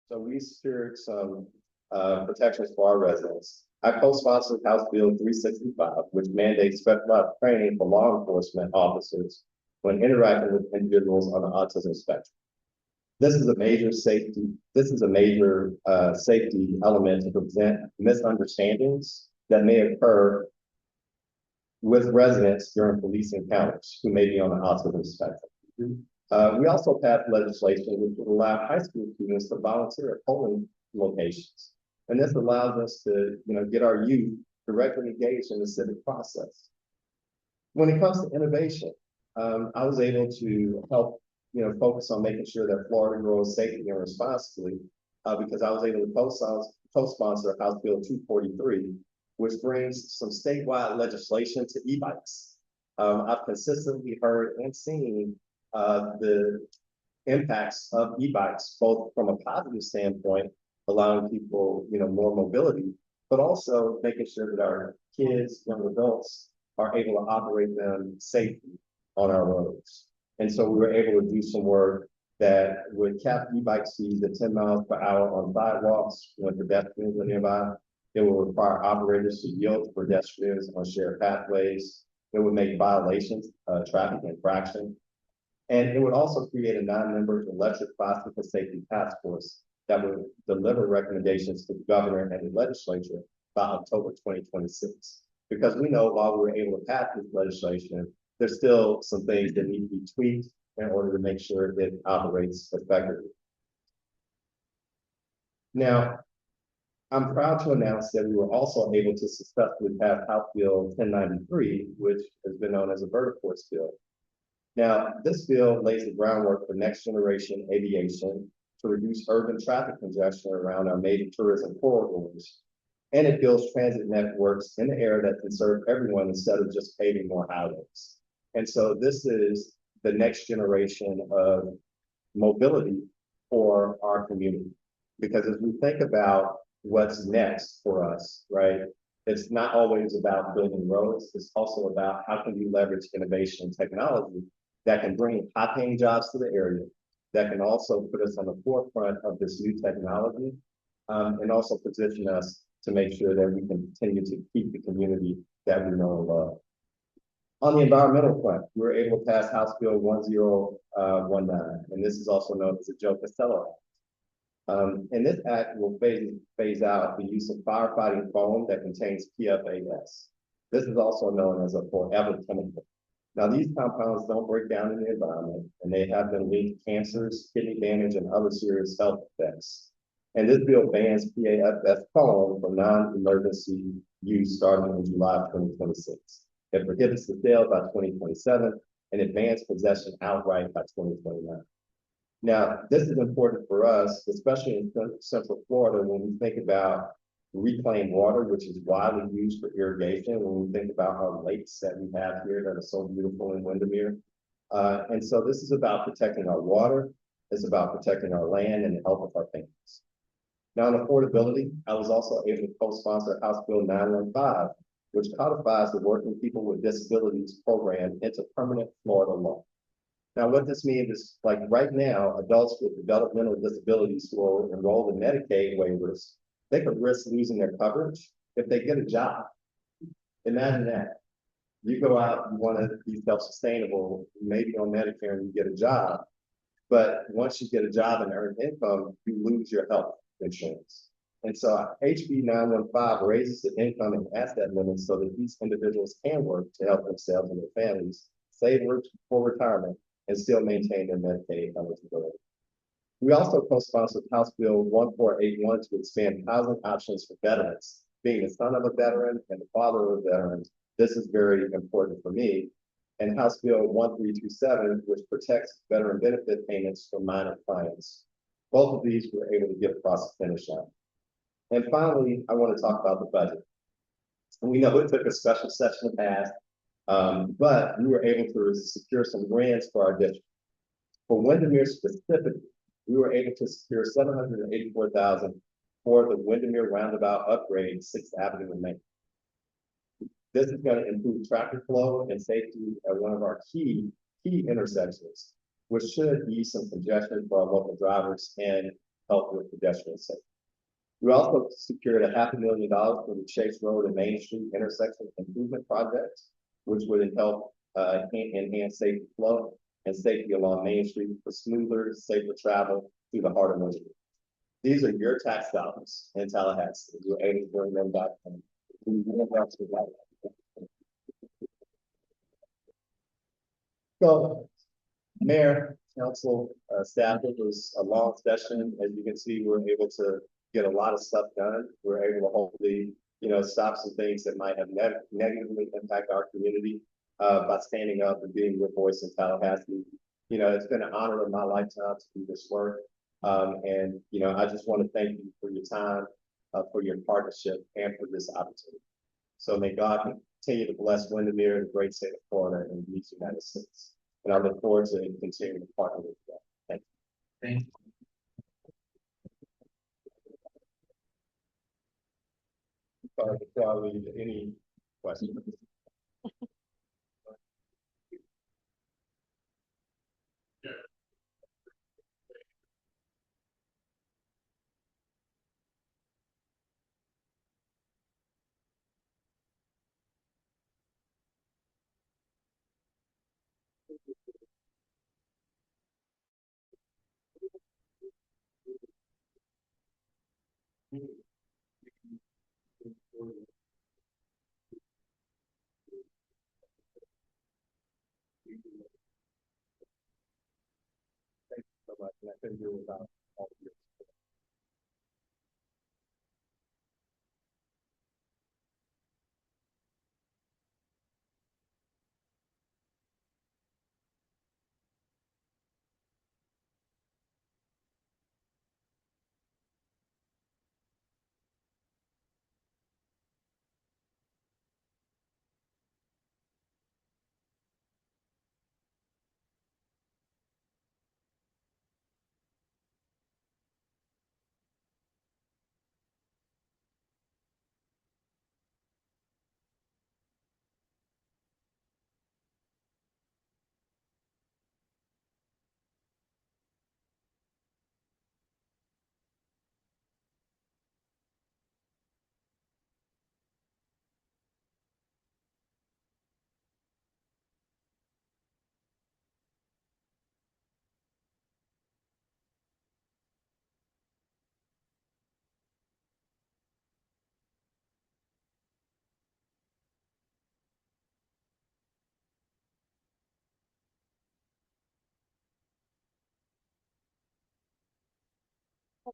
So we secured some protections for our residents. I co-sponsored House Bill 365, which mandates specialized training for law enforcement officers when interacting with individuals on the autism spectrum. This is a major safety. This is a major safety element to prevent misunderstandings that may occur with residents during police encounters who may be on the autism spectrum. We also passed legislation which would allow high school students to volunteer at polling locations. And this allows us to, get our youth directly engaged in the civic process. When it comes to innovation, I was able to help, focus on making sure that Florida grows safely and responsibly, because I was able to co-sponsor House Bill 243, which brings some statewide legislation to e-bikes. I've consistently heard and seen the impacts of e-bikes, both from a positive standpoint, allowing people, more mobility, but also making sure that our kids, young adults, are able to operate them safely on our roads. And so we were able to do some work that would cap e-bike speeds at 10 miles per hour on sidewalks when pedestrians are nearby. It will require operators to yield to pedestrians on shared pathways. It would make violations traffic infraction. And it would also create a non-member electric bicycle safety task force that would deliver recommendations to the governor and the legislature by October 2026. Because we know while we were able to pass this legislation, there's still some things that need to be tweaked in order to make sure it operates effectively. Now, I'm proud to announce that we were also able to successfully pass House Bill 1093, which has been known as a vertiports bill. Now, this bill lays the groundwork for next generation aviation to reduce urban traffic congestion around our major tourism corridors. And it builds transit networks in the air that can serve everyone instead of just paving more highways. And so this is the next generation of mobility for our community. Because as we think about what's next for us, right? It's not always about building roads. It's also about how can we leverage innovation and technology that can bring high-paying jobs to the area, that can also put us on the forefront of this new technology, and also position us to make sure that we can continue to keep the community that we know and love. On the environmental front, we were able to pass House Bill 1019, and this is also known as the Joe Costello Act. And this act will phase out the use of firefighting foam that contains PFAS. This is also known as a forever chemical. Now, these compounds don't break down in the environment, and they have been linked to cancers, kidney damage, and other serious health effects. And this bill bans PFAS foam for non-emergency use starting in July 2026. It prohibits the sale by 2027, and it bans possession outright by 2029. Now, this is important for us, especially in Central Florida, when we think about reclaimed water, which is widely used for irrigation, when we think about our lakes that we have here that are so beautiful in Windermere. And so this is about protecting our water. It's about protecting our land and the health of our families. Now, on affordability, I was also able to co-sponsor House Bill 915, which codifies the Working People with Disabilities program into permanent Florida law. Now, what this means is, like right now, adults with developmental disabilities who are enrolled in Medicaid waivers, they could risk losing their coverage if they get a job. Imagine that. You go out, you want to be self-sustainable, maybe on Medicare and you get a job, but once you get a job and earn income, you lose your health insurance. And so HB 915 raises the income and asset limits so that these individuals can work to help themselves and their families, save for retirement, and still maintain their Medicaid eligibility. We also co-sponsored House Bill 1481 to expand housing options for veterans. Being the son of a veteran and the father of a veteran, this is very important for me. And House Bill 1327, which protects veteran benefit payments for minor clients. Both of these we were able to get across the finish line. And finally, I want to talk about the budget. And we know it took a special session to pass, but we were able to secure some grants for our district. For Windermere specifically, we were able to secure $784,000 for the Windermere roundabout upgrade, 6th Avenue and Main. This is going to improve traffic flow and safety at one of our key intersections, which should ease some congestion for our local drivers and help with pedestrian safety. We also secured $500,000 for the Chase Road and Main Street intersection improvement project, which would help enhance safety flow and safety along Main Street for smoother, safer travel through the heart of Windermere. These are your tax dollars in Tallahassee. You're able to bring them back. So, Mayor, Council, staff, it was a long session. As you can see, we were able to get a lot of stuff done. We're able to hopefully, stop some things that might have negatively impact our community by standing up and being your voice in Tallahassee. It's been an honor of my lifetime to do this work. I just want to thank you for your time, for your partnership, and for this opportunity. So may God continue to bless Windermere, the great state of Florida, and these United States. And I look forward to continuing to partner with you. Thank you. Thank you. Sorry, before I leave, any questions? Thank you so much, and I couldn't do it without all of you.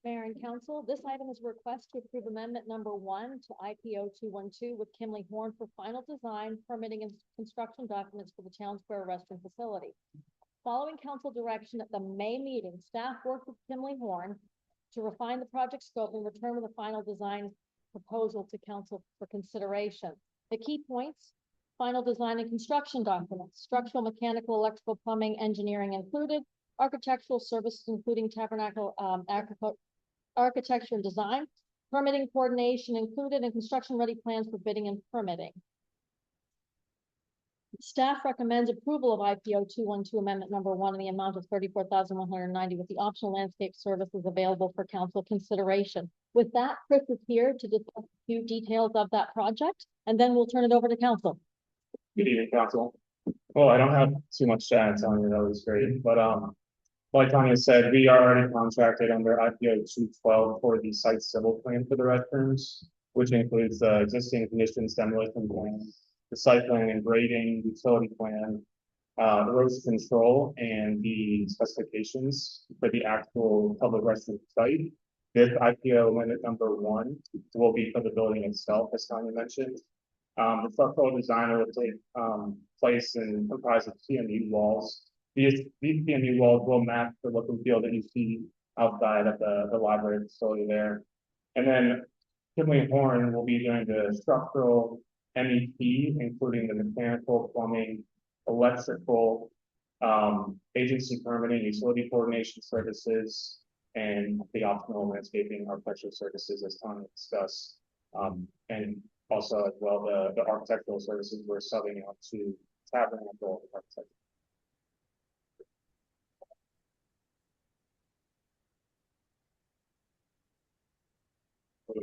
Mayor and Council, this item is a request to approve amendment number 1 to IPO 212 with Kimley Horn for final design, permitting, and construction documents for the Town Square Restroom Facility. Following council direction at the May meeting, staff worked with Kimley Horn to refine the project scope and return with a final design proposal to council for consideration. The key points: final design and construction documents, structural, mechanical, electrical, plumbing, engineering included, architectural services including tabernacle, architecture and design, permitting coordination included, and construction-ready plans for bidding and permitting. Staff recommends approval of IPO 212 amendment number 1 in the amount of $34,190 with the optional landscape services available for council consideration. With that, Chris is here to discuss a few details of that project, and then we'll turn it over to council. Good evening, council. Well, I don't have too much to add, Tanya. That was great. But like Tanya said, we are already contracted under IPO 212 for the site civil plan for the restrooms, which includes the existing conditions, demolition plan, the site plan and grading, utility plan, erosion control, and the specifications for the actual public restroom site. This IPO amendment number 1 will be for the building itself, as Tanya mentioned. The structural design will take place and comprise of CMU walls. These CMU walls will match the look and feel that you see outside of the library facility there. And then Kimley Horn will be doing the structural MEP, including the mechanical, plumbing, electrical, agency permitting, utility coordination services, and the optional landscaping architectural services as Tanya discussed. And also as well, the architectural services we're subbing out to Tabernacle Architecture. Yeah,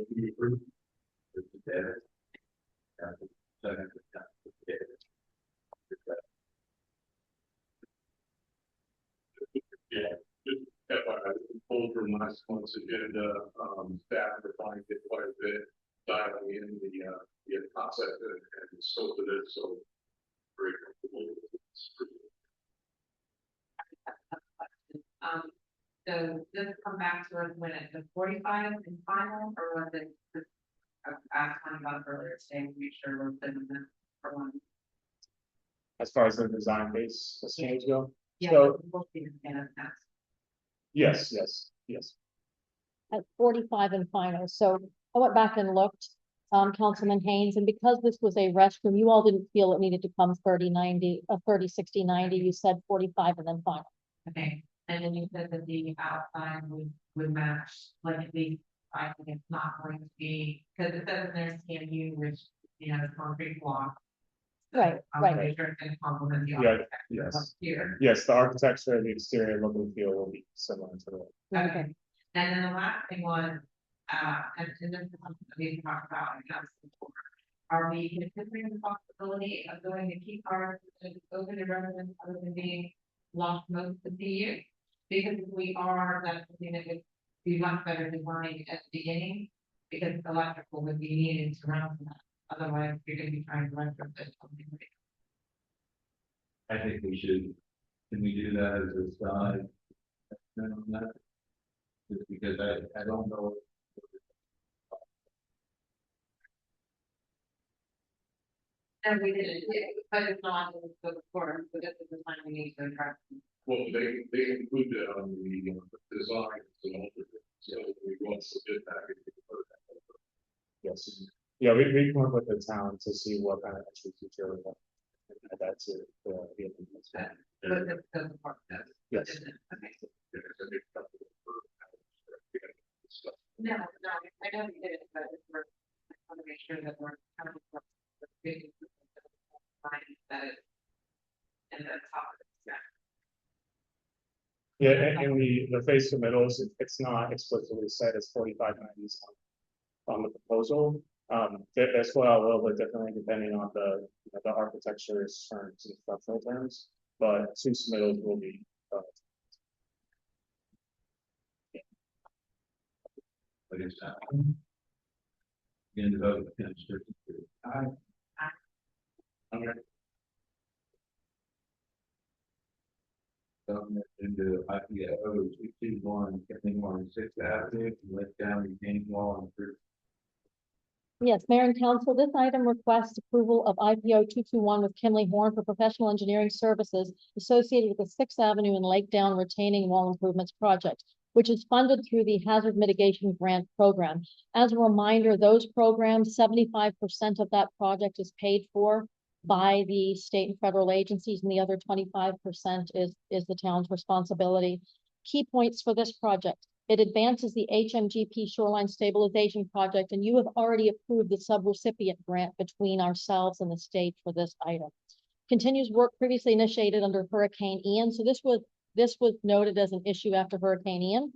just FYI, pulled from last month's agenda, staff refined it quite a bit, dialing in the concept and the scope of it, so very comfortable with it. So does it come back to us when it's the 45 and final, or was it just, asked one about earlier today, to make sure we're putting them for one? As far as the design base change go? Yeah, So- we'll see the scan of that. Yes. At 45 and final. So I went back and looked, Councilman Haynes, and because this was a restroom, you all didn't feel it needed to come 30-90, 30-60-90. You said 45 and then final. Okay, and then you said that the outside would match, like at least, I think it's not going to be, because it says in there CMU, which, you know, it's concrete block. Right, right. Make sure it's gonna complement the Yeah, architecture yes. up here. Yes, the architecture and the exterior look and feel will be similar to it. Okay, and then the last thing was, and this is something that we talked about in council before. Are we considering the possibility of going to keep our open to residents other than being lost most of the CU? Because if we are, that's something that would be much better designed at the beginning, because electrical would be needed to run that. Otherwise, you're gonna be trying to run for something. I think we should, can we do that as a side? On that? Just because I don't know. And we didn't, but it's not in the form, so this is the time we need to address. Well, they include that on the design, so we want to submit that. Yes. Yeah, we work with the town to see what kind of extra feature we want. And that's it. The implementation. But this doesn't work, that's. Yes. Okay. No, I know we did it, but we're, I want to make sure that we're kind of. That is. And that's how it's, Yeah, and the face submittals, it's not explicitly said as 4590s on the proposal. That's what a little bit differently depending on the, you know, the architecture's terms and structural terms, but two submittals will be. But it's not. In the vote, into IPO 221, getting on 6th Avenue, let down retaining wall and through. Yes, Mayor and Council, this item requests approval of IPO 221 with Kimley Horn for professional engineering services associated with the 6th Avenue and Lake Down retaining wall improvements project, which is funded through the Hazard Mitigation Grant Program. As a reminder, those programs, 75% of that project is paid for by the state and federal agencies, and the other 25% is the town's responsibility. Key points for this project. It advances the HMGP Shoreline Stabilization Project, and you have already approved the subrecipient grant between ourselves and the state for this item. Continues work previously initiated under Hurricane Ian. So this was noted as an issue after Hurricane Ian.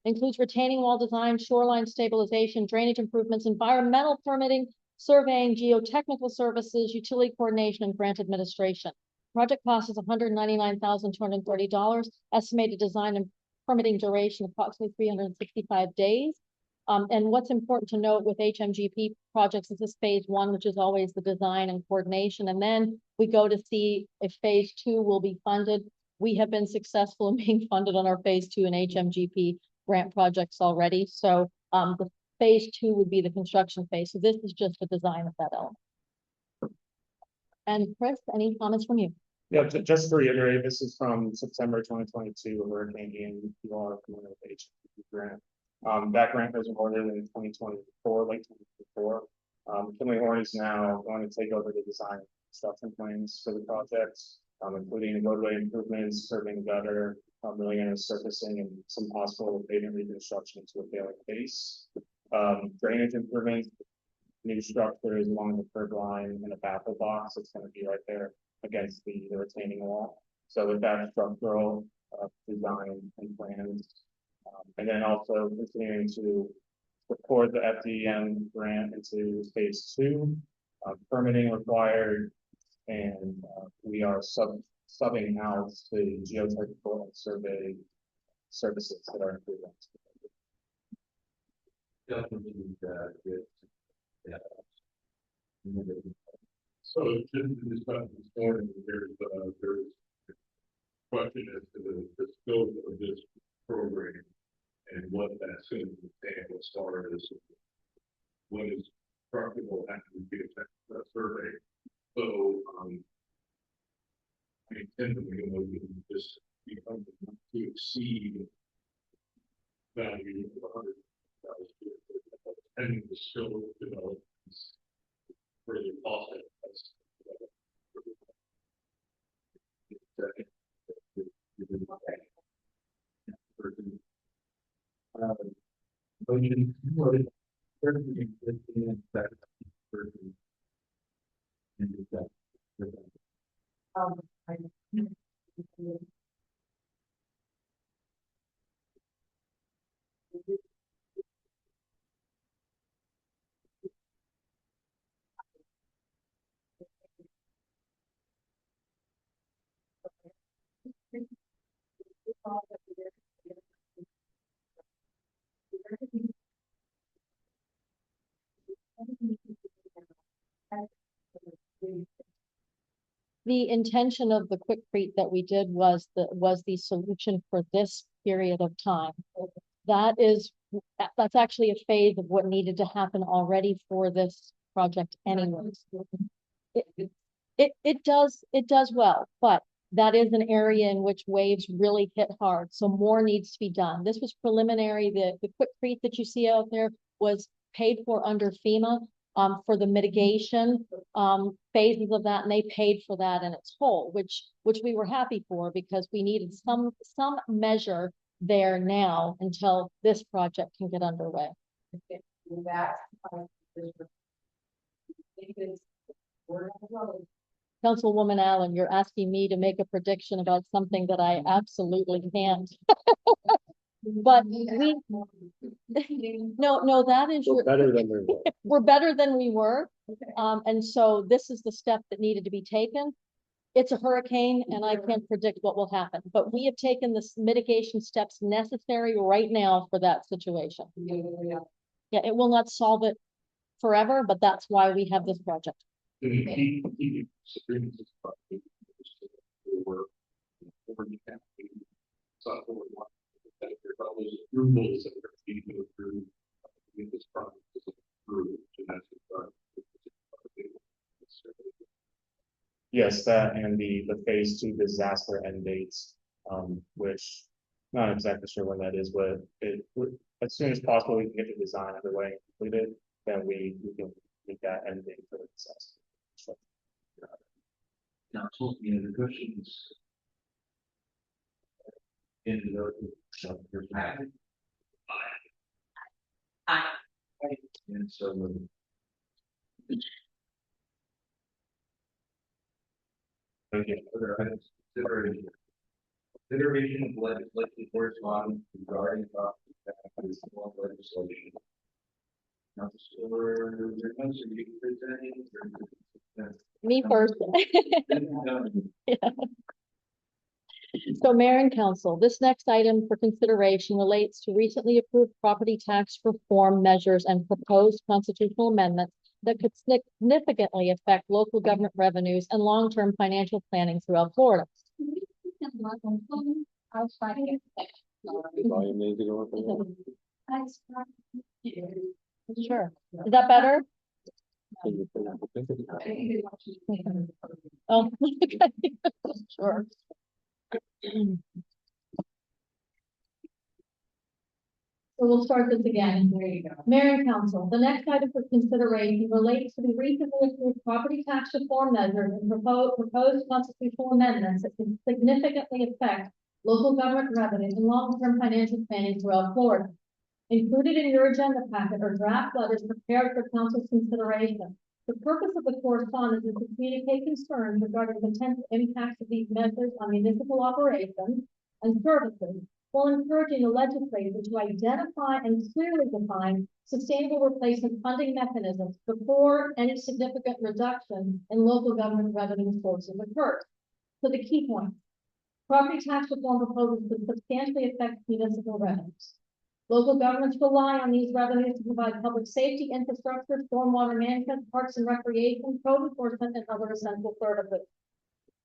Includes retaining wall design, shoreline stabilization, drainage improvements, environmental permitting, surveying, geotechnical services, utility coordination, and grant administration. Project cost is $199,230. Estimated design and permitting duration approximately 365 days. And what's important to note with HMGP projects is this phase one, which is always the design and coordination. And then we go to see if phase two will be funded. We have been successful in being funded on our phase two and HMGP grant projects already. So the phase two would be the construction phase. So this is just the design of that element. And Chris, any comments from you? Yeah, just to reiterate, this is from September 2022, Hurricane Ian, you all are familiar with the HMP grant. That grant was awarded in 2024, late 2024. Kimley Horn is now going to take over the design and construction plans for the project, including roadway improvements, curbing gutter, milling and surfacing, and some possible pavement reconstruction to a failing base. Drainage improvements, new structures along the curb line and a baffle box. It's going to be right there against the retaining wall. So with that structural design and plans, and then also continuing to record the FDM grant into phase two. Permitting required, and we are subbing out the geotechnical and survey services that are included. Definitely, yeah. So just to discuss this morning, there's question as to the scope of this program and what that's going to entail as far as what is practical after we get that survey. So, I intend to make a motion just become to exceed value of $100,000 pending the scope of developments further cost. Motion, certainly existing and that person. And that. The intention of the quickcrete that we did was the solution for this period of time. That's actually a phase of what needed to happen already for this project anyways. It does well, but that is an area in which waves really hit hard. So more needs to be done. This was preliminary. The quickcrete that you see out there was paid for under FEMA. For the mitigation phases of that, and they paid for that in its whole, which we were happy for because we needed some measure there now until this project can get underway. Councilwoman Allen, you're asking me to make a prediction about something that I absolutely can't. But we, no, that is We're better than we were. we're better than we were. And so this is the step that needed to be taken. It's a hurricane and I can't predict what will happen, but we have taken the mitigation steps necessary right now for that situation. Yeah, it will not solve it forever, but that's why we have this project. Yes, that and the phase two disaster end dates, which not exactly sure when that is, but as soon as possible, we can get the design underway and completed, then we can make that end date for the disaster. So, Council, any other questions? In the and so thank you. other items, consideration of legislative correspondence regarding legislation. Councilor, Me first. Yeah. So Mayor and Council, this next item for consideration relates to recently approved property tax reform measures and proposed constitutional amendments that could significantly affect local government revenues and long-term financial planning throughout Florida. Sure. Is that better? Oh, okay. Sure. So we'll start this again. There you go. Mayor and Council, the next item for consideration relates to the recently approved property tax reform measures and proposed constitutional amendments that can significantly affect local government revenues and long-term financial planning throughout Florida. Included in your agenda packet are draft letters prepared for council's consideration. The purpose of the correspondence is to communicate concerns regarding the potential impacts of these measures on municipal operations and services while encouraging the legislature to identify and clearly define sustainable replacement funding mechanisms before any significant reduction in local government revenue sources occurs. So the key points. Property tax reform proposals could substantially affect municipal revenues. Local governments rely on these revenues to provide public safety, infrastructure, stormwater management, parks and recreation, code enforcement, and other essential services.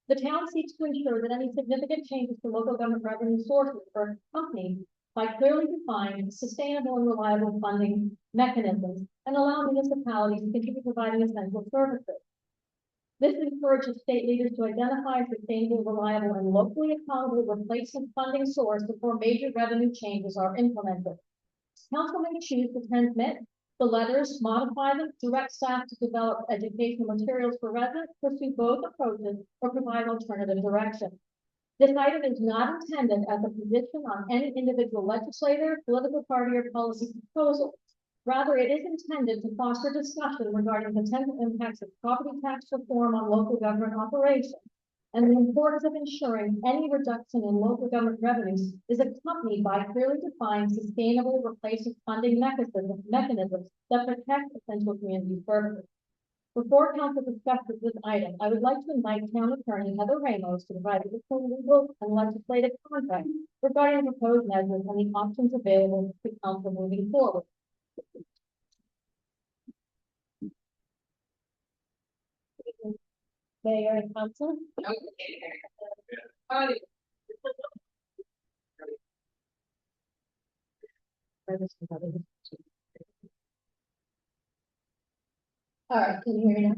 The town seeks to ensure that any significant changes to local government revenue sources are accompanied by clearly defined, sustainable, and reliable funding mechanisms and allow municipalities to continue providing essential services. This encourages state leaders to identify sustainable, reliable, and locally accountable replacement funding source before major revenue changes are implemented. Council may choose to transmit the letters, modify them, direct staff to develop educational materials for residents, pursue both approaches, or provide alternative direction. This item is not intended as a position on any individual legislator, political party, or policy proposal. Rather, it is intended to foster discussion regarding potential impacts of property tax reform on local government operations and the importance of ensuring any reduction in local government revenues is accompanied by clearly defined, sustainable replacement funding mechanisms that protect essential community services. Before council discusses this item, I would like to invite town attorney Heather Ramos to provide additional legal and legislative context regarding the proposed measures and the options available to council moving forward. Mayor and council. All right, can you hear me now?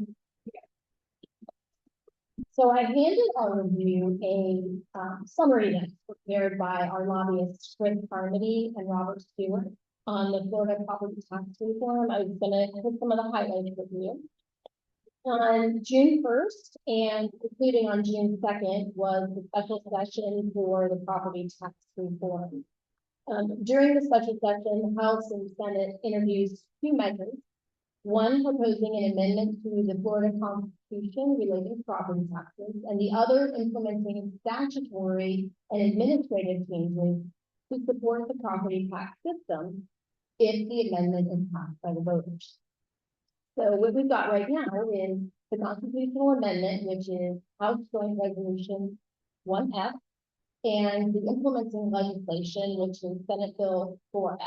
So I handed all of you a summary that's prepared by our lobbyists, Chris Carmody and Robert Stewart, on the Florida property tax reform. I was gonna hit some of the highlights with you. On June 1st and including on June 2nd was the special session for the property tax reform. During the special session, the House and Senate introduced two measures. One proposing an amendment to the Florida Constitution relating to property taxes, and the other implementing statutory and administrative changes to support the property tax system if the amendment is passed by the voters. So what we've got right now is the constitutional amendment, which is House Joint Resolution 1F, and the implementing legislation, which is Senate Bill 4F.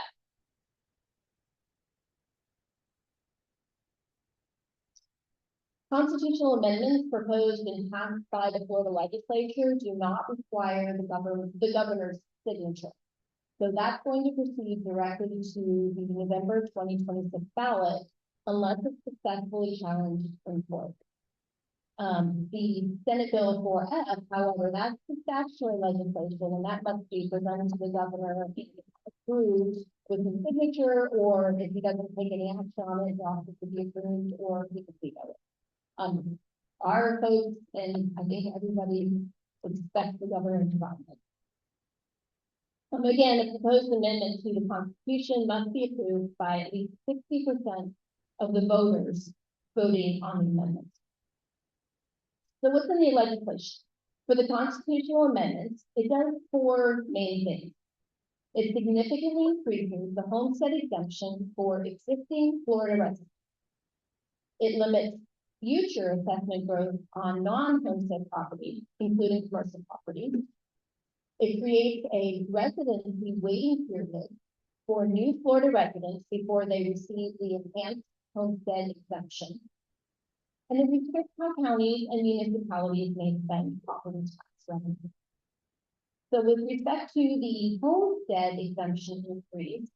Constitutional amendments proposed and passed by the Florida legislature do not require the governor's signature. So that's going to proceed directly to the November 2026 ballot unless it's successfully challenged in court. The Senate Bill 4F, however, that's the statutory legislation, and that must be presented to the governor, approved with his signature, or if he doesn't take any action on it, it has to be approved, or he can veto it. Our folks, and I think everybody expects the governor to run it. Again, the proposed amendment to the Constitution must be approved by at least 60% of the voters voting on the amendment. So what's in the legislation? For the constitutional amendments, it does four main things. It significantly increases the homestead exemption for existing Florida residents. It limits future assessment growth on non-homestead property, including commercial property. It creates a residency waiting period for new Florida residents before they receive the enhanced homestead exemption. And it restricts how counties and municipalities may spend property tax revenue. So with respect to the homestead exemption increase,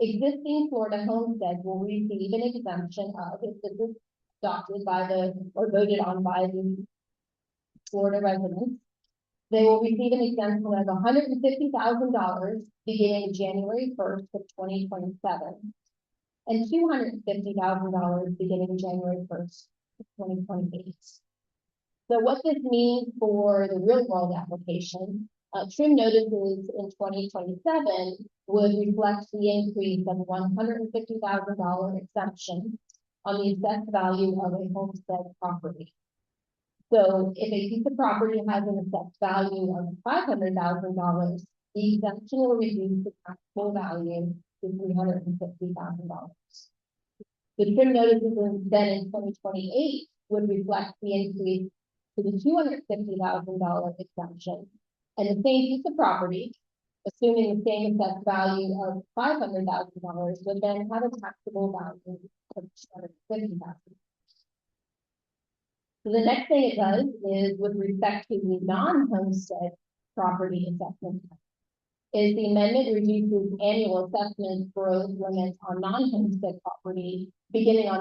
existing Florida homesteads will receive an exemption of, if this is adopted by or voted on by the Florida residents, they will receive an exemption of $150,000 beginning January 1st of 2027 and $250,000 beginning January 1st of 2028. So what this means for the real world application, trim notices in 2027 would reflect the increase of $150,000 exemption on the assessed value of a homestead property. So if a piece of property has an assessed value of $500,000, The exemption will reduce the taxable value to $350,000. The trim notices then in 2028 would reflect the increase to the $250,000 exemption. And the same piece of property, assuming the same assessed value of $500,000, would then have a taxable value of $250,000. So the next thing it does is with respect to the non-homestead property assessment, is the amendment reduces annual assessment growth limits on non-homestead property beginning on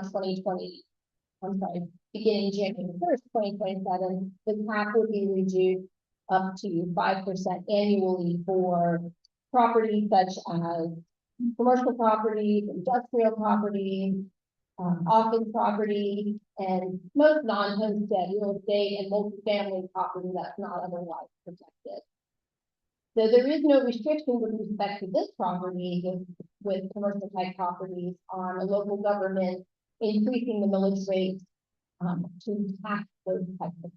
beginning January 1st, 2027, the cap would be reduced up to 5% annually for properties such as commercial properties, industrial property, office property, and most non-homestead real estate and multifamily property that's not otherwise protected. So there is no restriction with respect to this property with commercial type properties on a local government increasing the millage rate to tax those types of.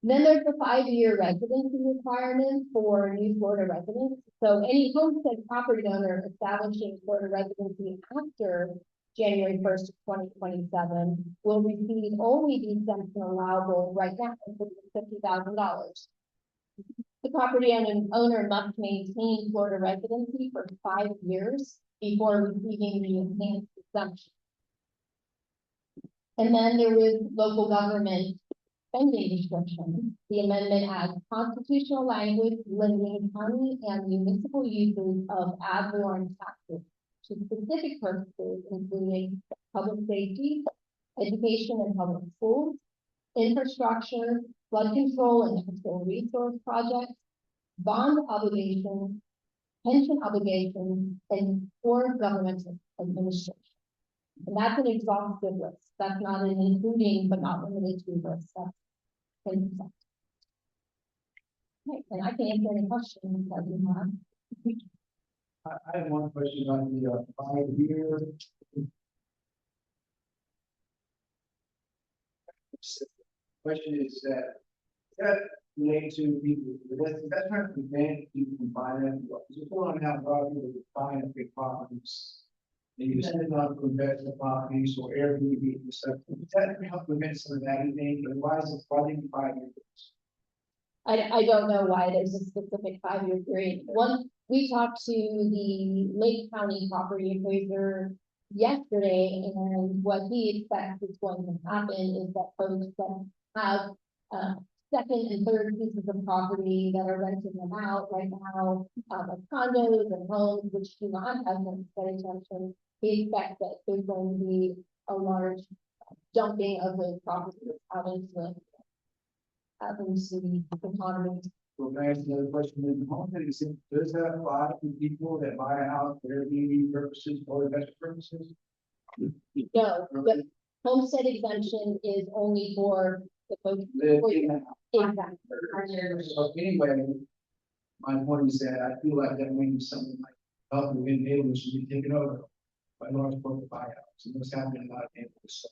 Then there's the 5-year residency requirement for new Florida residents. So any homestead property owner establishing Florida residency after January 1st, 2027 will receive only the exemption allowable right now for $50,000. The property owner must maintain Florida residency for 5 years before receiving the enhanced exemption. And then there was local government spending restrictions. The amendment adds constitutional language limiting county and municipal uses of ad valorem taxes to specific purposes, including public safety, education and public schools, infrastructure, flood control and natural resource projects, bond obligations, pension obligations, and or government administration. And that's an exhaustive list. That's not an including but not limited to list. That's consent. Okay, and I can answer any questions that you have. I have one question on the 5-year. Question is that related to people, that's trying to prevent people from buying it. Just want to have a lot of people buying big properties. And you send it out to investment properties or Airbnb and stuff. Does that help prevent some of that? Anything? And why is it running 5 years? I don't know why there's a specific 5-year period. We talked to the Lake County property appraiser yesterday, and what he expects is going to happen is that folks that have second and third pieces of property that are renting them out right now, like condos and homes, which do not have necessary attention, he expects that there's going to be a large dumping of those properties out into the economy. So can I ask another question? In homestead, does that apply to people that buy a house for Airbnb purposes or investment purposes? No, the homestead exemption is only for the folks. Exactly. So anyway, my point is that I feel like that means something like help the neighborhoods should be taken over by large corporate buyouts. And what's happening in a lot of neighborhoods. So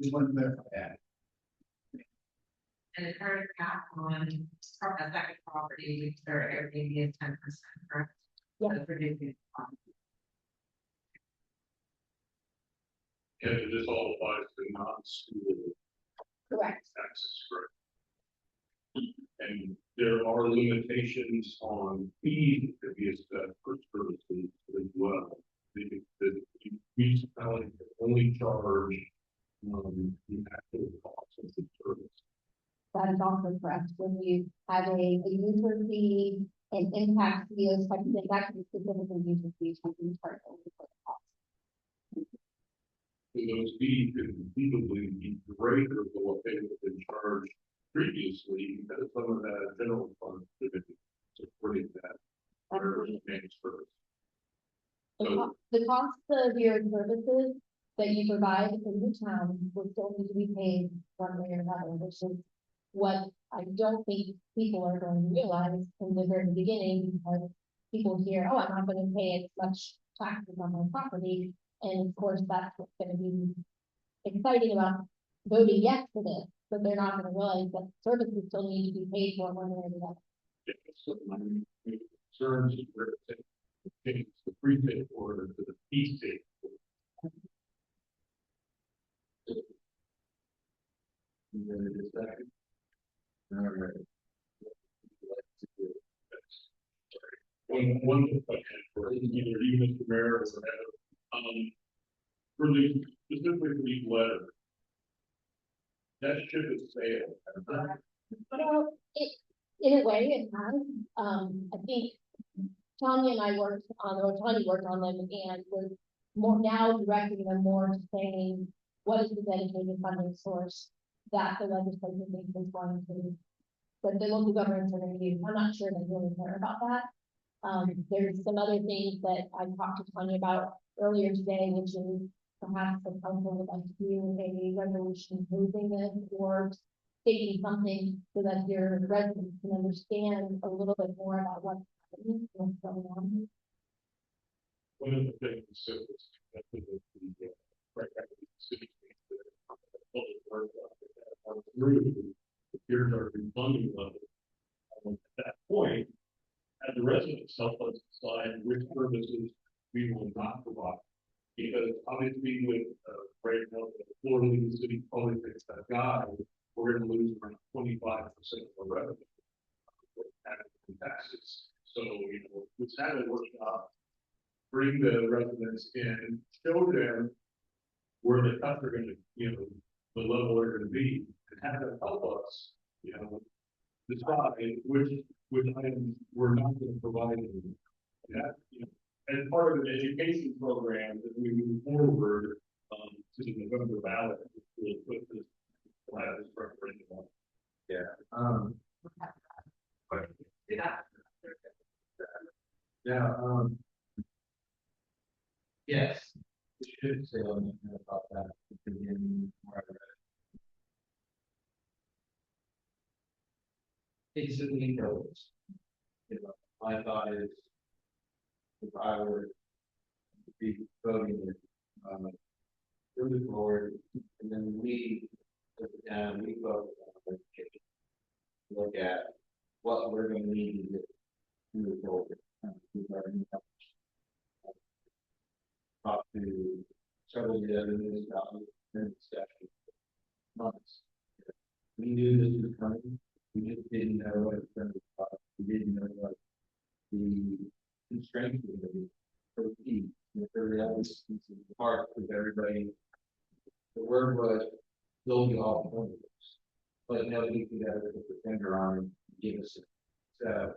just want to clarify that. And the current cap on a second property, or Airbnb is 10%, correct? Yeah. So producing. And this all applies to non-school Correct. taxes, correct? And there are limitations on fees that be assessed for services as well. The municipality can only charge the actual cost of the service. That is also correct. When you have a user fee and impact fee, those types of things, that can be specifically user fees, we can charge only for the cost. So those fees could conceivably be greater than what they would have been charged previously, because some of that general fund should have been supporting that. Managed service. The cost of your services that you provide in the town will still need to be paid one way or another, which is what I don't think people are going to realize from the very beginning, because people hear, oh, I'm not going to pay as much taxes on my property. And of course, that's what's going to be exciting about voting yes to this, but they're not going to realize that services still need to be paid for one way or the other. So my concerns were to change the prepaid order to the PC. One question for either you, Mr. Mayor, or whatever, for the, specifically for these letters. That ship has sailed. Well, in a way, it has, I think Tanya and I worked on, or Tanya worked on them and was more now directing them more to saying, what is the dedicated funding source that the legislature thinks is going to, that the local governments are going to use. I'm not sure they really care about that. There's some other things that I talked to Tanya about earlier today, which is perhaps the council would like to do a resolution moving this or stating something so that your residents can understand a little bit more about what's happening, what's going on. One of the things that the right after the city public work through here's our funding level. At that point, as the residents help us decide which services we will not provide. Because obviously with right now, the Florida city politics that guy, we're going to lose around 25% of our revenue in taxes. So, you know, let's have a workshop, bring the residents in, show them where the cuts are going to, you know, the level they're going to be, and have them help us, you know, decide which items we're not going to provide them. That, you know, as part of an education program as we move forward to the November ballot, we'll put this last referendum on. Yeah. But, Yeah. yeah, yes, it should say on the about that at the beginning where I read it. It certainly goes. You know, my thought is, if I were to be voting with, moving forward, and then we, as a town, we vote on education. Look at what we're gonna need to move forward. Regarding that. Talk to several of the other municipalities in discussion. Months. We knew this was coming, we just didn't know what it's gonna cost, we didn't know what the constraints were gonna be. For the key, for the other part of everybody. The word was, build the alternatives. But nobody could ever put their finger on and give us it. So,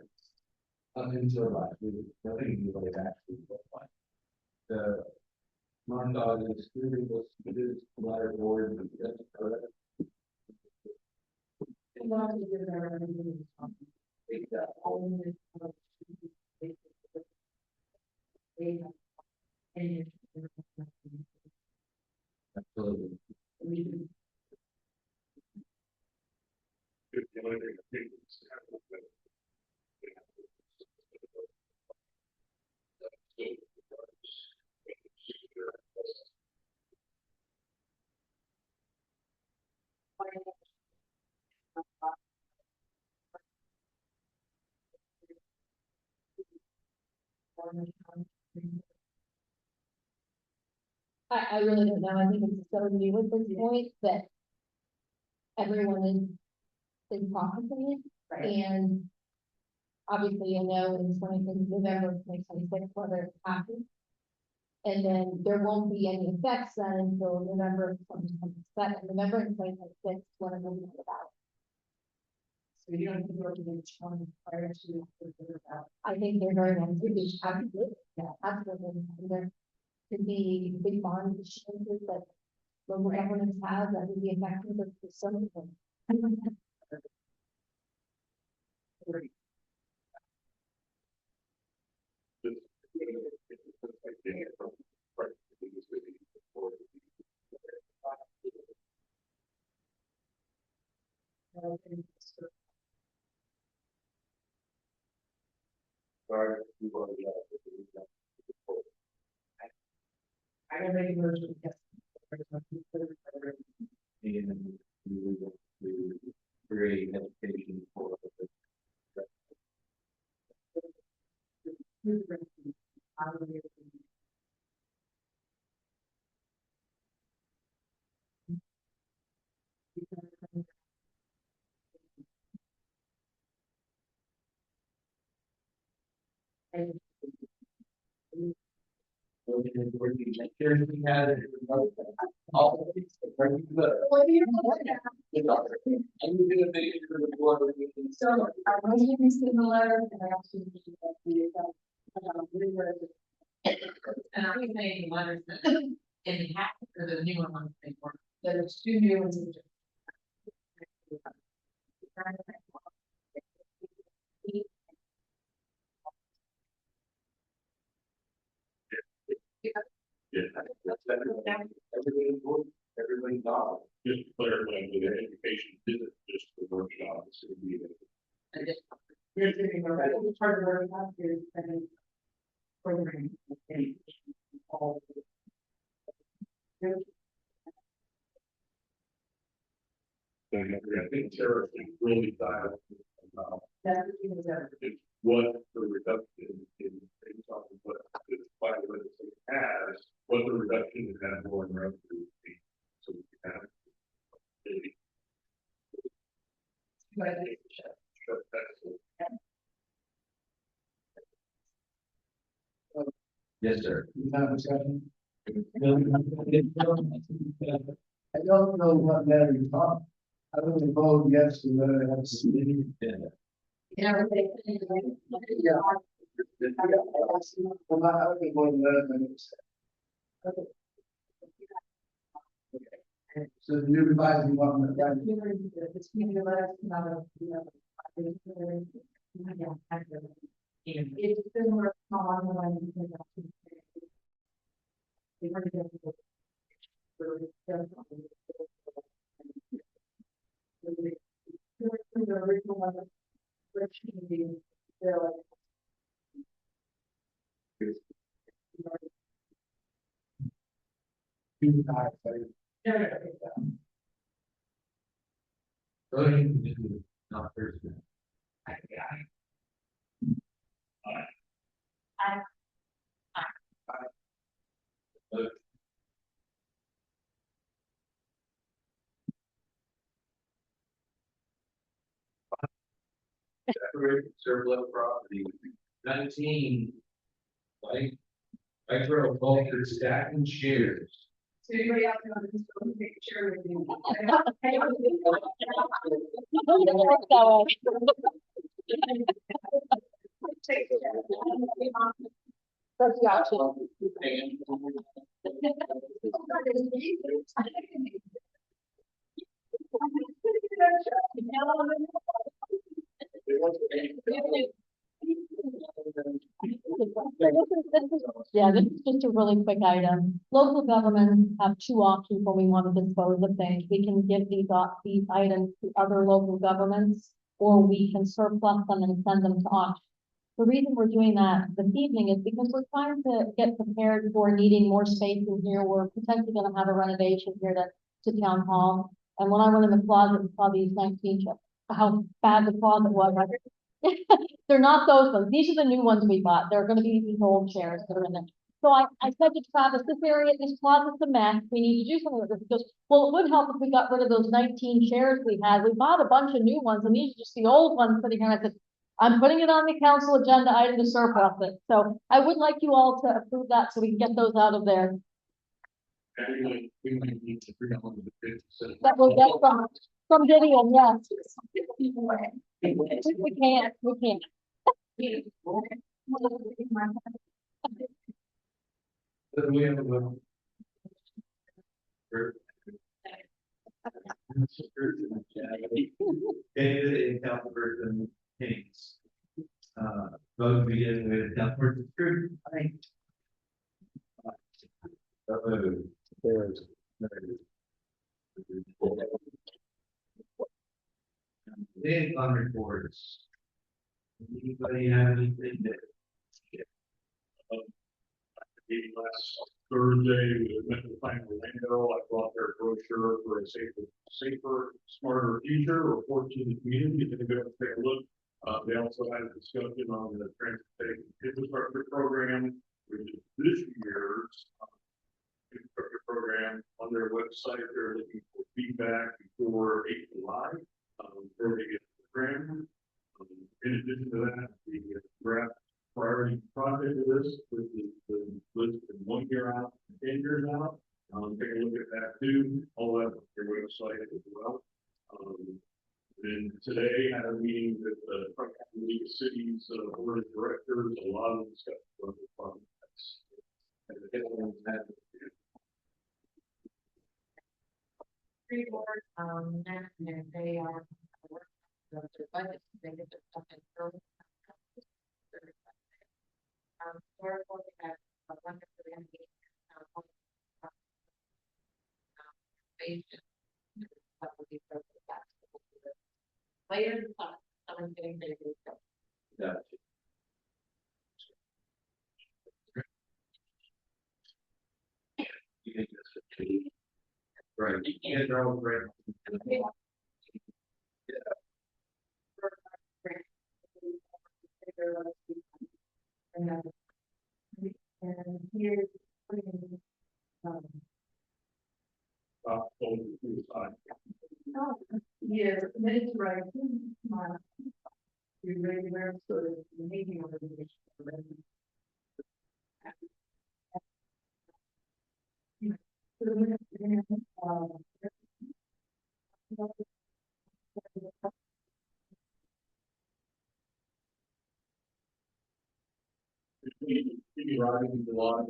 up until last week, nothing knew what it actually looked like. The, my thought is, it is letter board, and that's correct. And not to give everything take that only. Absolutely. If the only thing I think is to have a better- I really don't know. I think it's so new at this point that everyone is processing it. And obviously, you know, in November 2026, whether it happens. And then there won't be any effects then until November of 2027, November of 2026, when it will be about. So you don't think we're going to prior to. I think they're very much, absolutely, yeah, absolutely. And there could be big bond issuances that local governments have that would be effective with some of them. I don't make a motion, yes. And we will to create education for then where you take care of we had it. All right, good. And you do a big for the board. So, I was going to send the letter, and I also need to get the, and I'm saying letters that, in half, for the new one, they work, there's two new ones. Everybody got Just to clarify, the education isn't just the workshop, it's going to be. You're doing all right. The part of the workshop is, programming. All. I think Sarah is really dialed about That's what you deserve. what the reduction in talking what the fire legislation has, what the reduction in that board revenue would be. So we can have maybe shut that. Yes, sir. We have a discussion. I don't know what matter you talk. I would vote yes to let it have a meeting. Yeah. Yeah. I'm not, I would be going to let it. Okay. So you revise you want me to. It's community letters, not a, you know, it's similar. Not Thursday. Decorated surplus property, 19. Agriculture stacking shares. So anybody else want to just go and take a chair with you? That's the option. Yeah, this is just a really quick item. Local governments have two options when we want to dispose of things. We can give these items to other local governments, or we can surplus them and send them to auction. The reason we're doing that this evening is because we're trying to get prepared for needing more space in here. We're potentially going to have a renovation here to town hall. And when I went in the closet and saw these 19, how bad the closet was, they're not those ones. These are the new ones we bought. They're going to be these old chairs that are in there. So I said to Travis, this area, this closet's a mess. We need to do something with this. He goes, well, it would help if we got rid of those 19 chairs we had. We bought a bunch of new ones, and these are just the old ones sitting here. I said, I'm putting it on the council agenda item to surplus it. So I would like you all to approve that so we can get those out of there. And we might need to bring on the 50 That we'll get from Vivian, yes. We can't. We have a. David and Councilperson Kings. Vote begin with Councilperson Scrooge. On reports. Anybody have anything that? Last Thursday, we met with Pine Orlando. I brought their brochure for a safer, smarter future report to the community. If anybody wants to take a look. They also had a discussion on the transportation infrastructure program, which is this year's infrastructure program. On their website, they're looking for feedback before 8 July, before they get the program. In addition to that, the draft priority project of this, which is the list in 1 year And today I had a meeting with the Franklin League of Cities, board of directors, a lot of discussion on the projects. And the gentleman had. Three boards, and they are. Their budget, they get their stuff in early. We're looking at a wonderful ending. That would be for the best. Later in the summer, someone's getting ready to go. Yeah. You think that's what you- Right, you can't draw a grant. And here's. Yeah, that's right. You're ready to sort of making a reservation. Maybe riding in July.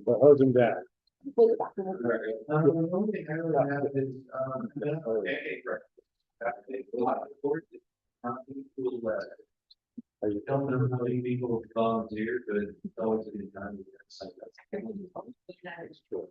But hose them down. The only thing I really have is, A lot of support. I don't know how many people volunteer, but it's always a good time. It's true.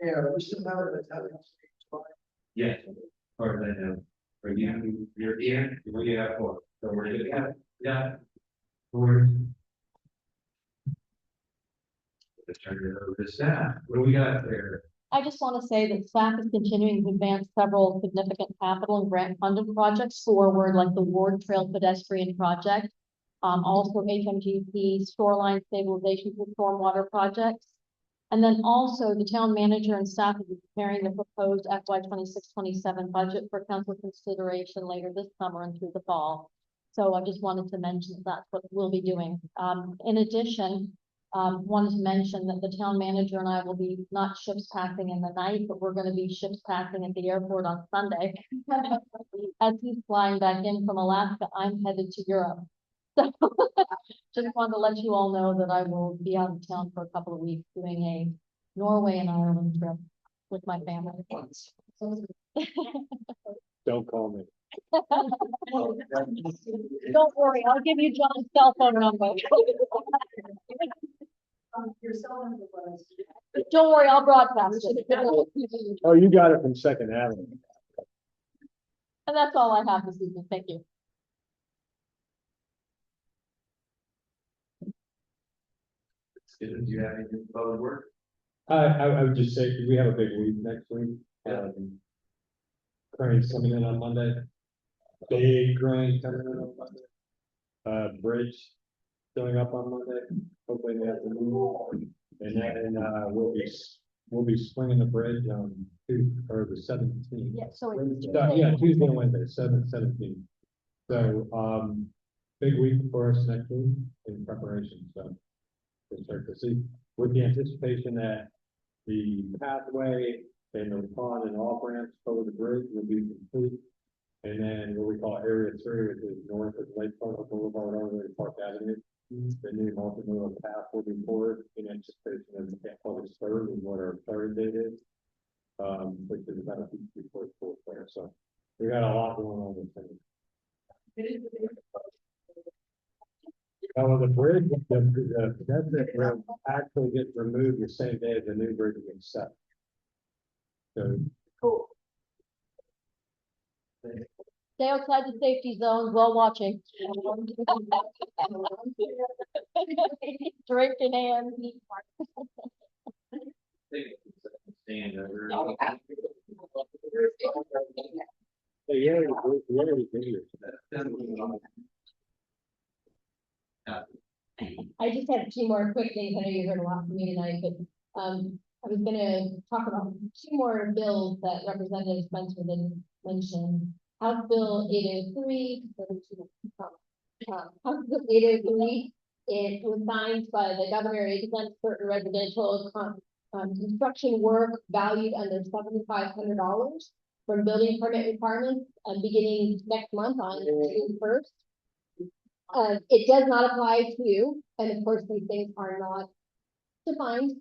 yeah, we're still out of the town. Yes, or then, for you, you're here, we have four, so we're gonna have, yeah. Four. Let's turn it over to staff, what do we got there? I just want to say that staff is continuing to advance several significant capital and grant funded projects forward, like the Ward Trail pedestrian project. Also HMGP shoreline stabilization for stormwater projects. And then also the town manager and staff will be preparing the proposed FY 26-27 budget for council consideration later this summer and through the fall. So I just wanted to mention that's what we'll be doing. In addition, wanted to mention that the town manager and I will be not ships passing in the night, but we're going to be ships passing at the airport on Sunday. As he's flying back in from Alaska, I'm headed to Europe. So just wanted to let you all know that I will be out of town for a couple of weeks doing a Norway and Ireland trip with my family. Don't call me. Don't worry, I'll give you John's cell phone number. Don't worry, I'll broadcast it. Oh, you got it from Second Avenue. And that's all I have this evening. Thank you. Do you have anything about work? I would just say, we have a big week next week. Crane's coming in on Monday. Big crane coming in on Monday. Bridge going up on Monday, hopefully in the afternoon. And then, we'll be swinging the bridge on the 17th. Yeah, so Yeah, Tuesday and Wednesday, 17th. So, big week for us next week in preparation, so. We'll start to see, with the anticipation that the pathway and the pond and off ramps over the bridge will be complete. And then what we call area 3, which is north of Lake Park Boulevard over to Park Avenue. The new multimodal path will be poured in anticipation of the August 3rd is what our third date is. Which is about a week before school fair, so we got a lot going on with things. Oh, the bridge, the actually gets removed the same day as the new bridge gets set. So. cool. Stay outside the safety zones while watching. Drink in hand. Stand over. I just have two more quick things. I know you heard a lot from me tonight, but, I was gonna talk about two more bills that Representative Spencer didn't mention. House Bill 803. House Bill 803, it was signed by the governor, it exempts certain residential construction work valued under $7,500 from building permit requirements, beginning next month on June 1st. It does not apply to, and of course, these things are not defined.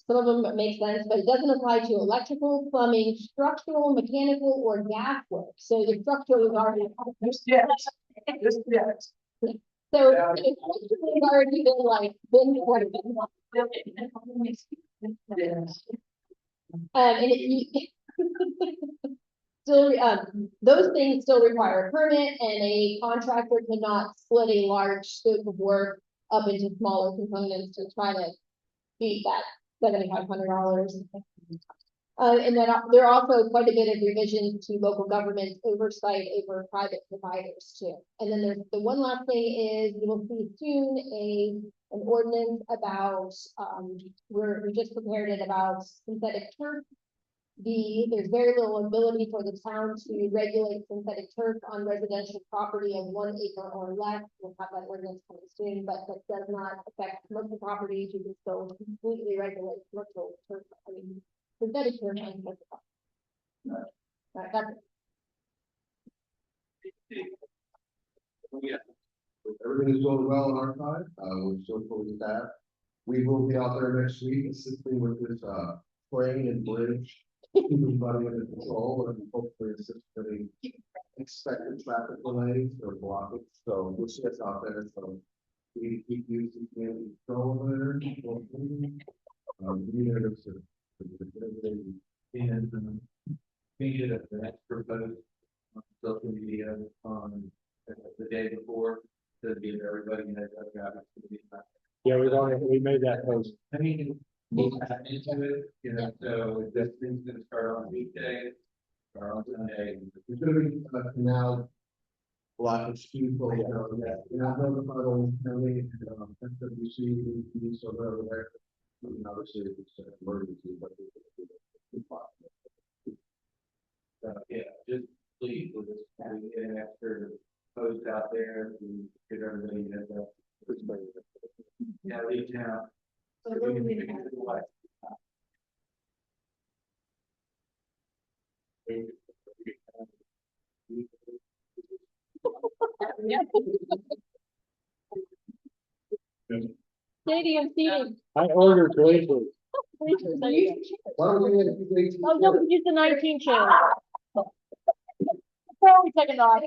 Some of them make sense, but it doesn't apply to electrical, plumbing, structural, mechanical, or gas work. So the structural is already. So it's already been quite a bit. And still, those things still require a permit, and a contractor cannot split a large scope of work up into smaller components to try to beat that $7,500. And then there are also quite a bit of revisions to local government oversight over private providers too. And then there's the one last thing is you will see soon an ordinance about we just prepared it about synthetic turf. There's very little ability for the town to regulate synthetic turf on residential property of 1 acre or less. We'll have that ordinance coming soon, but that does not affect commercial properties. You can still completely regulate commercial turf. I mean, synthetic turf and commercial property. That's Yeah. Everything is going well on our side. We're still fully staffed. We will be out there next week assisting with this, crane and bridge. Keeping everybody under control and hopefully assist any expected traffic delays or blockage. So we'll see us out there. So we keep using the control there. You know, and we did an extra post on social media on the day before to give everybody that Yeah, we made that post. I mean, we'll tap into it, you know, so this thing's gonna start on weekday, or on Sunday. It's gonna be canal block of street, you know, yeah, you know, the puddle, county, SWC, so over there. I mean, obviously, it's an emergency, but yeah, just please, we'll just get an extra post out there to get everybody that, yeah, leave town. Stadium seating. I ordered glazes. Why don't we have two things? Oh, no, we use the 19 chairs. Probably taking off.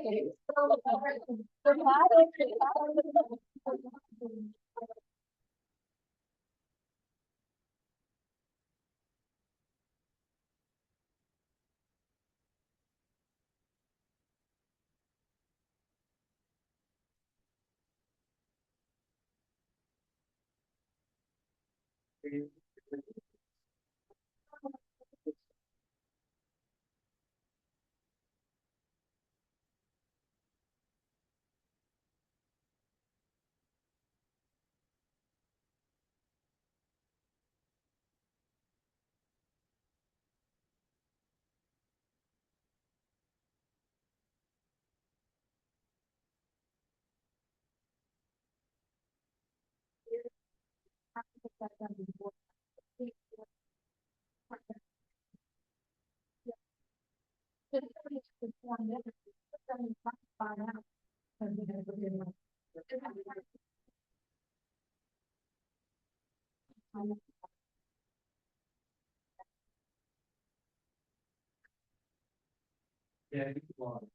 Yeah, you want.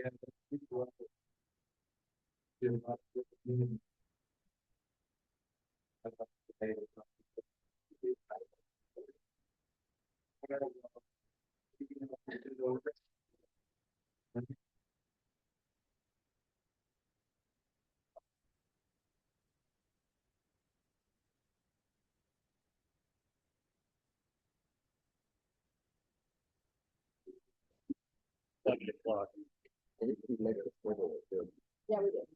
Yeah. Yeah, we did.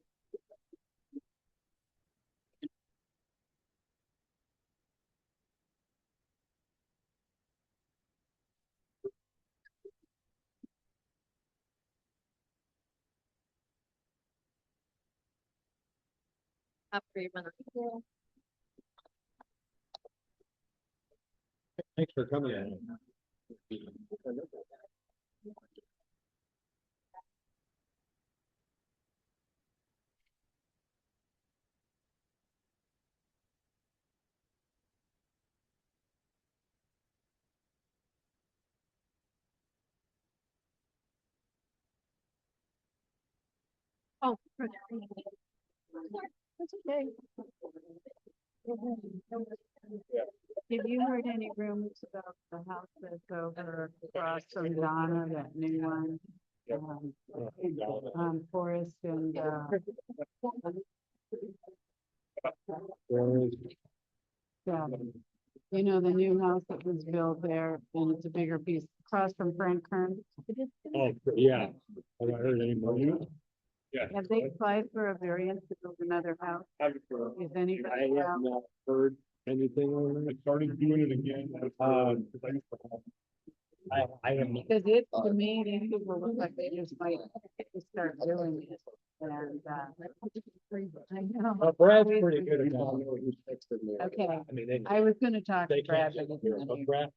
Have a great one. Thanks for coming in. Oh. That's okay. Have you heard any rumors about the house that's over across from Donna, that new one? On Forest and, yeah, you know, the new house that was built there, and it's a bigger piece across from Frank Kern. Oh, yeah. Have I heard any more? Have they applied for a variance to build another house? Is anybody I have out? not heard anything on it. I started doing it again. I am. Because it, to me, these people look like they just might start doing it, and, I know. Brad's pretty good about knowing who's texting me. Okay. I mean, they. I was gonna talk They to Brad. can't. but he didn't. Brad,